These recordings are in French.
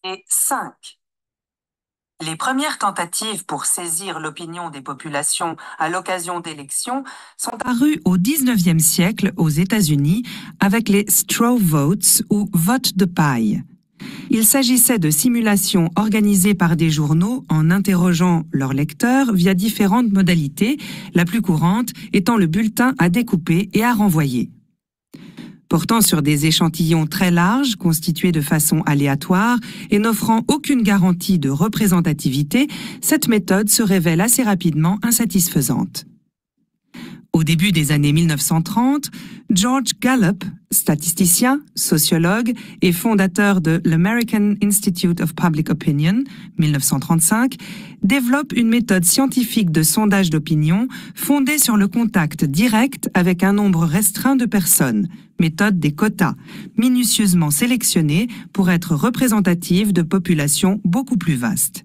Et 5. Les premières tentatives pour saisir l'opinion des populations à l'occasion d'élections sont apparues au XIXe siècle aux États-Unis avec les straw votes ou votes de paille. Il s'agissait de simulations organisées par des journaux en interrogeant leurs lecteurs via différentes modalités, la plus courante étant le bulletin à découper et à renvoyer. Portant sur des échantillons très larges, constitués de façon aléatoire et n'offrant aucune garantie de représentativité, cette méthode se révèle assez rapidement insatisfaisante. Au début des années 1930, George Gallup, statisticien, sociologue et fondateur de l'American Institute of Public Opinion, 1935, développe une méthode scientifique de sondage d'opinion fondée sur le contact direct avec un nombre restreint de personnes, méthode des quotas, minutieusement sélectionnée pour être représentative de populations beaucoup plus vastes.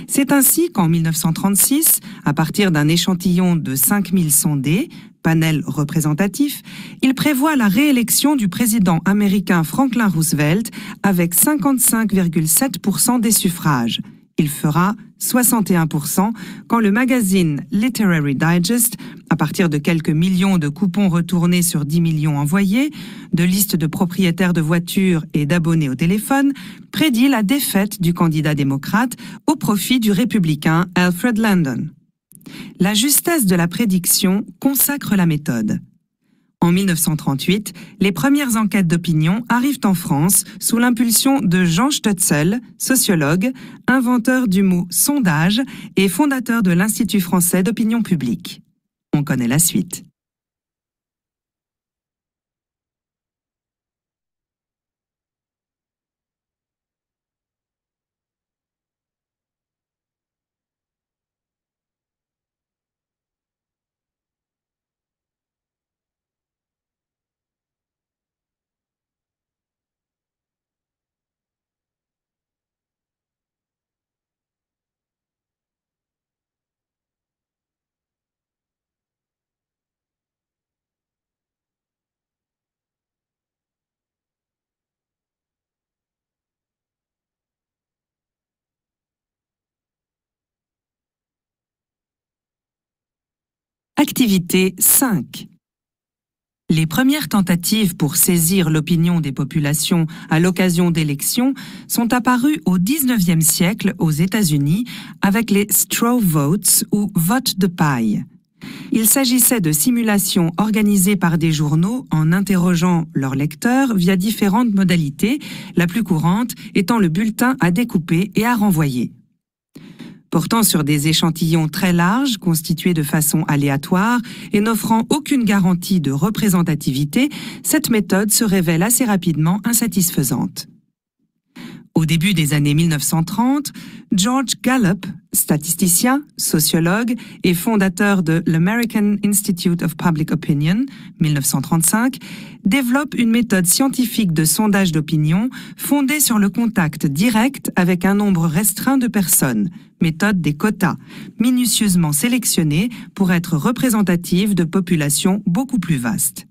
C'est ainsi qu'en 1936, à partir d'un échantillon de 5000 sondés, panel représentatif, il prévoit la réélection du président américain Franklin Roosevelt avec 55,7% des suffrages. Il fera 61% quand le magazine Literary Digest, à partir de quelques millions de coupons retournés sur 10 millions envoyés, de listes de propriétaires de voitures et d'abonnés au téléphone, prédit la défaite du candidat démocrate au profit du républicain Alfred Landon. La justesse de la prédiction consacre la méthode. En 1938, les premières enquêtes d'opinion arrivent en France sous l'impulsion de Jean Stutzel, sociologue, inventeur du mot sondage et fondateur de l'Institut français d'opinion publique. On connaît la suite. Activité 5. Les premières tentatives pour saisir l'opinion des populations à l'occasion d'élections sont apparues au XIXe siècle aux États-Unis avec les straw votes ou votes de paille. Il s'agissait de simulations organisées par des journaux en interrogeant leurs lecteurs via différentes modalités, la plus courante étant le bulletin à découper et à renvoyer. Portant sur des échantillons très larges, constitués de façon aléatoire et n'offrant aucune garantie de représentativité, cette méthode se révèle assez rapidement insatisfaisante. Au début des années 1930, George Gallup, statisticien, sociologue et fondateur de l'American Institute of Public Opinion, 1935, développe une méthode scientifique de sondage d'opinion fondée sur le contact direct avec un nombre restreint de personnes, méthode des quotas, minutieusement sélectionnée pour être représentative de populations beaucoup plus vastes.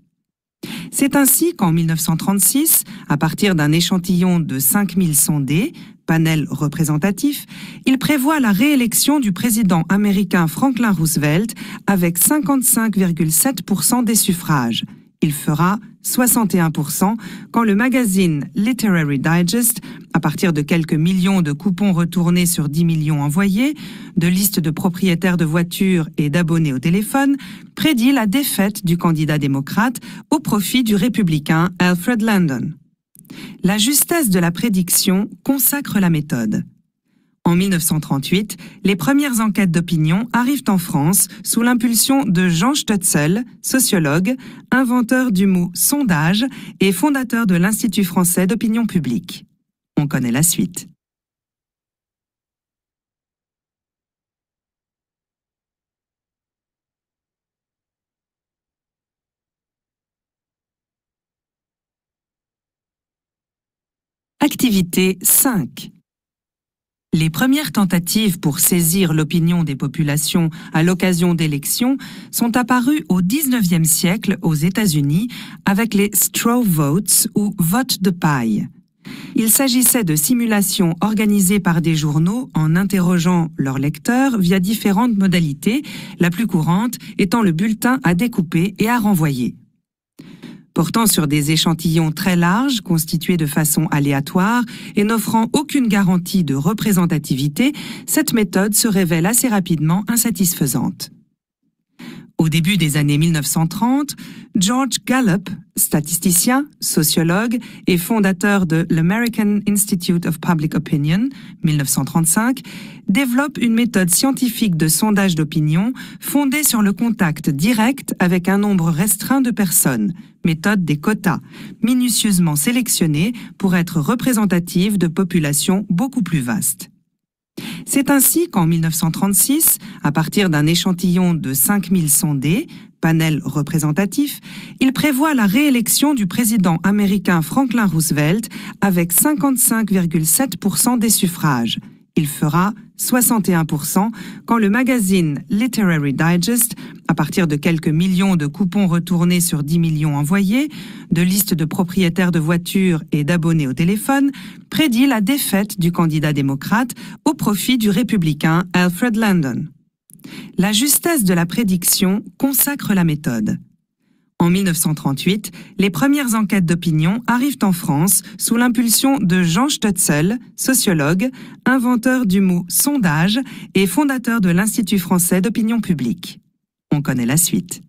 C'est ainsi qu'en 1936, à partir d'un échantillon de 5000 sondés, panel représentatif, il prévoit la réélection du président américain Franklin Roosevelt avec 55,7% des suffrages. Il fera 61% quand le magazine Literary Digest, à partir de quelques millions de coupons retournés sur 10 millions envoyés, de listes de propriétaires de voitures et d'abonnés au téléphone, prédit la défaite du candidat démocrate au profit du républicain Alfred Landon. La justesse de la prédiction consacre la méthode. En 1938, les premières enquêtes d'opinion arrivent en France sous l'impulsion de Jean Stutzel, sociologue, inventeur du mot sondage et fondateur de l'Institut français d'opinion publique. On connaît la suite. Activité 5. Les premières tentatives pour saisir l'opinion des populations à l'occasion d'élections sont apparues au XIXe siècle aux États-Unis avec les straw votes ou votes de paille. Il s'agissait de simulations organisées par des journaux en interrogeant leurs lecteurs via différentes modalités, la plus courante étant le bulletin à découper et à renvoyer. Portant sur des échantillons très larges, constitués de façon aléatoire et n'offrant aucune garantie de représentativité, cette méthode se révèle assez rapidement insatisfaisante. Au début des années 1930, George Gallup, statisticien, sociologue et fondateur de l'American Institute of Public Opinion, 1935, développe une méthode scientifique de sondage d'opinion fondée sur le contact direct avec un nombre restreint de personnes, méthode des quotas, minutieusement sélectionnée pour être représentative de populations beaucoup plus vastes. C'est ainsi qu'en 1936, à partir d'un échantillon de 5000 sondés, panel représentatif, il prévoit la réélection du président américain Franklin Roosevelt avec 55,7% des suffrages. Il fera 61% quand le magazine Literary Digest, à partir de quelques millions de coupons retournés sur 10 millions envoyés, de listes de propriétaires de voitures et d'abonnés au téléphone, prédit la défaite du candidat démocrate au profit du républicain Alfred Landon. La justesse de la prédiction consacre la méthode. En 1938, les premières enquêtes d'opinion arrivent en France sous l'impulsion de Jean Stutzel, sociologue, inventeur du mot « sondage » et fondateur de l'Institut français d'opinion publique. On connaît la suite.